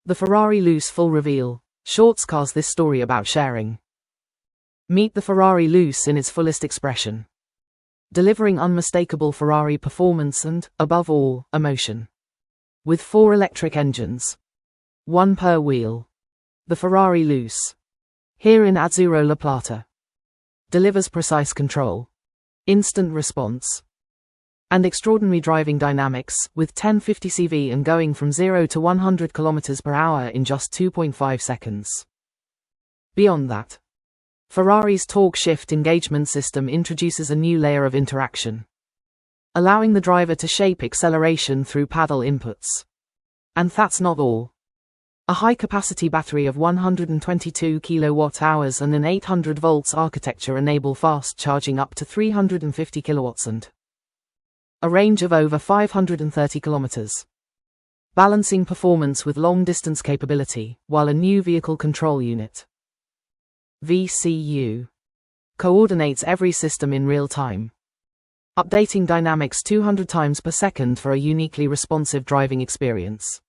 The Ferrari Luce full reveal. ShortsCars, this story about sharing. Meet the Ferrari Luce in its fullest expression, delivering unmistakable Ferrari performance and, above all, emotion. With 4 electric engines, 1 per wheel, the Ferrari Luce, here in Azzurro La Plata, delivers precise control, instant response, and extraordinary driving dynamics, with 1050 CV and going from 0 to 100 km per hour in just 2.5 seconds. Beyond that, Ferrari's torque shift engagement system introduces a new layer of interaction, allowing the driver to shape acceleration through paddle inputs. And that's not all. A high-capacity battery of 122 kWh and an 800 volts architecture enable fast charging up to 350 kilowatts and a range of over 530 kilometers, balancing performance with long-distance capability, while a new vehicle control unit, VCU, coordinates every system in real time, updating dynamics 200 times per second for a uniquely responsive driving experience.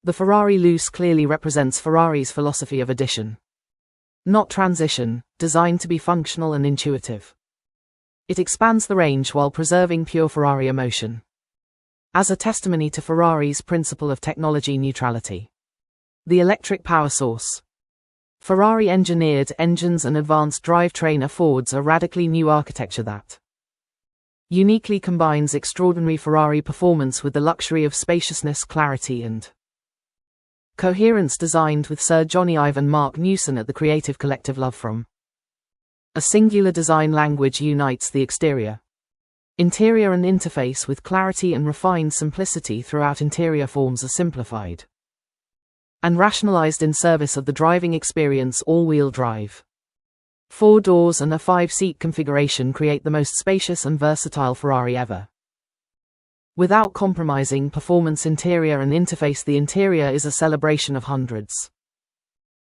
The Ferrari Luce clearly represents Ferrari's philosophy of addition, not transition, designed to be functional and intuitive. It expands the range while preserving pure Ferrari emotion, as a testimony to Ferrari's principle of technology neutrality. The electric power source. Ferrari engineered engines and advanced drivetrain affords a radically new architecture that uniquely combines extraordinary Ferrari performance with the luxury of spaciousness, clarity and coherence, designed with Sir Johnny Ive and Mark Newson at the creative collective Love From. A singular design language unites the exterior, interior and interface with clarity and refined simplicity throughout. Interior forms are simplified and rationalized in service of the driving experience. All-wheel drive, 4 doors and a 5-seat configuration create the most spacious and versatile Ferrari ever, without compromising performance. Interior and interface. The interior is a celebration of hundreds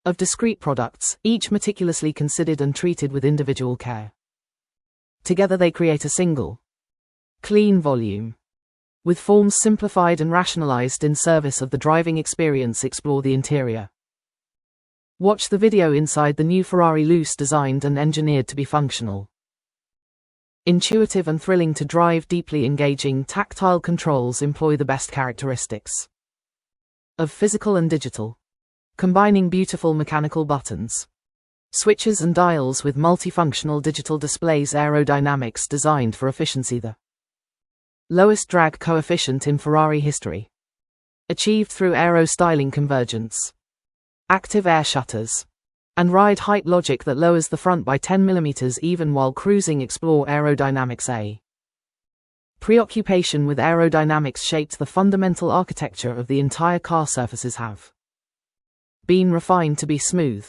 of discrete products, each meticulously considered and treated with individual care. Together they create a single, clean volume, with forms simplified and rationalized in service of the driving experience. Explore the interior. Watch the video inside the new Ferrari Luce, designed and engineered to be functional, intuitive and thrilling to drive. Deeply engaging tactile controls employ the best characteristics of physical and digital, combining beautiful mechanical buttons, switches and dials with multifunctional digital displays. Aerodynamics designed for efficiency. The lowest drag coefficient in Ferrari history, achieved through aero styling convergence, active air shutters, and ride height logic that lowers the front by 10 mm even while cruising. Explore aerodynamics. A preoccupation with aerodynamics shaped the fundamental architecture of the entire car. Surfaces have been refined to be smooth,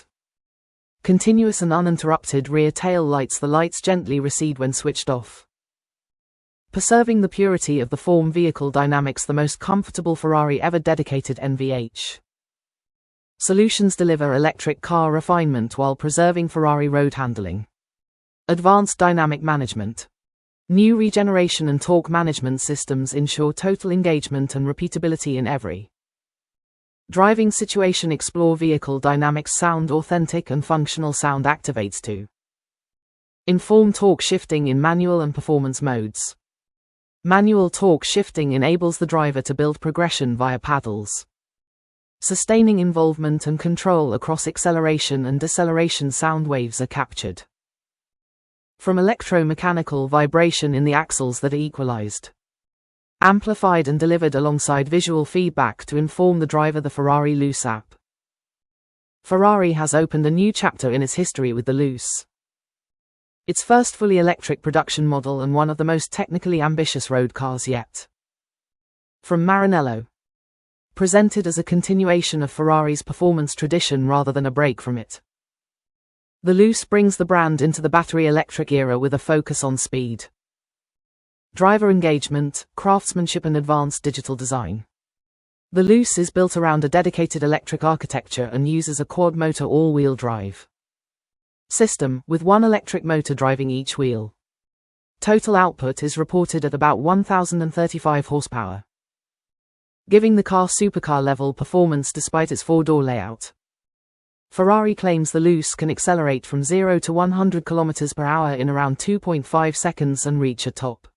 continuous and uninterrupted. Rear tail lights. The lights gently recede when switched off, preserving the purity of the form. Vehicle dynamics. The most comfortable Ferrari ever. Dedicated NVH solutions deliver electric car refinement while preserving Ferrari road handling. Advanced dynamic management. New regeneration and torque management systems ensure total engagement and repeatability in every driving situation. Explore vehicle dynamics. Sound. Authentic and functional sound activates to inform torque shifting in manual and performance modes. Manual torque shifting enables the driver to build progression via paddles, sustaining involvement and control across acceleration and deceleration. Sound waves are captured from electromechanical vibration in the axles that are equalized, amplified and delivered alongside visual feedback to inform the driver. The Ferrari Luce app. Ferrari has opened a new chapter in its history with the Luce, its first fully electric production model and one of the most technically ambitious road cars yet. From Maranello, presented as a continuation of Ferrari's performance tradition rather than a break from it, the Luce brings the brand into the battery electric era with a focus on speed, driver engagement, craftsmanship and advanced digital design. The Luce is built around a dedicated electric architecture and uses a quad-motor all-wheel drive system, with 1 electric motor driving each wheel. Total output is reported at about 1,035 horsepower. giving the car supercar-level performance despite its four-door layout. Ferrari claims the Luce can accelerate from 0 to 100 km per hour in around 2.5 seconds and reach a top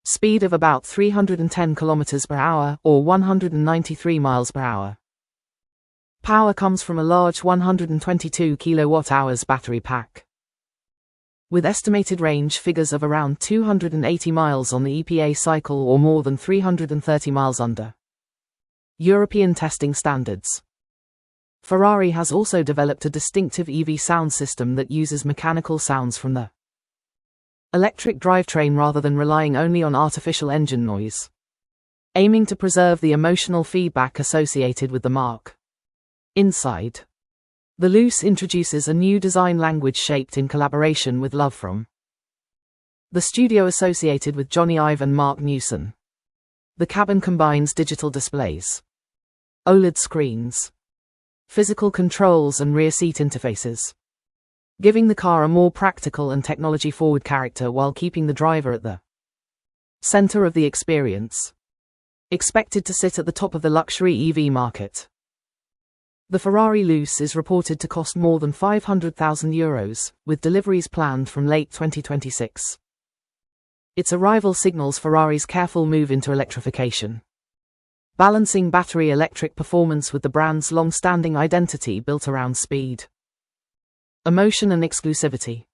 speed of about 310 km per hour, or 193 miles per hour. Power comes from a large 122 kWh battery pack, with estimated range figures of around 280 miles on the EPA cycle or more than 330 miles under European testing standards. Ferrari has also developed a distinctive EV sound system that uses mechanical sounds from the electric drivetrain rather than relying only on artificial engine noise, aiming to preserve the emotional feedback associated with the marque. Inside, the Luce introduces a new design language shaped in collaboration with love from the studio associated with Johnny Ive and Mark Newson. The cabin combines digital displays, OLED screens, physical controls and rear seat interfaces, giving the car a more practical and technology-forward character while keeping the driver at the center of the experience. Expected to sit at the top of the luxury EV market, the Ferrari Luce is reported to cost more than €500,000, with deliveries planned from late 2026. Its arrival signals Ferrari's careful move into electrification, balancing battery electric performance with the brand's long-standing identity built around speed, emotion and exclusivity.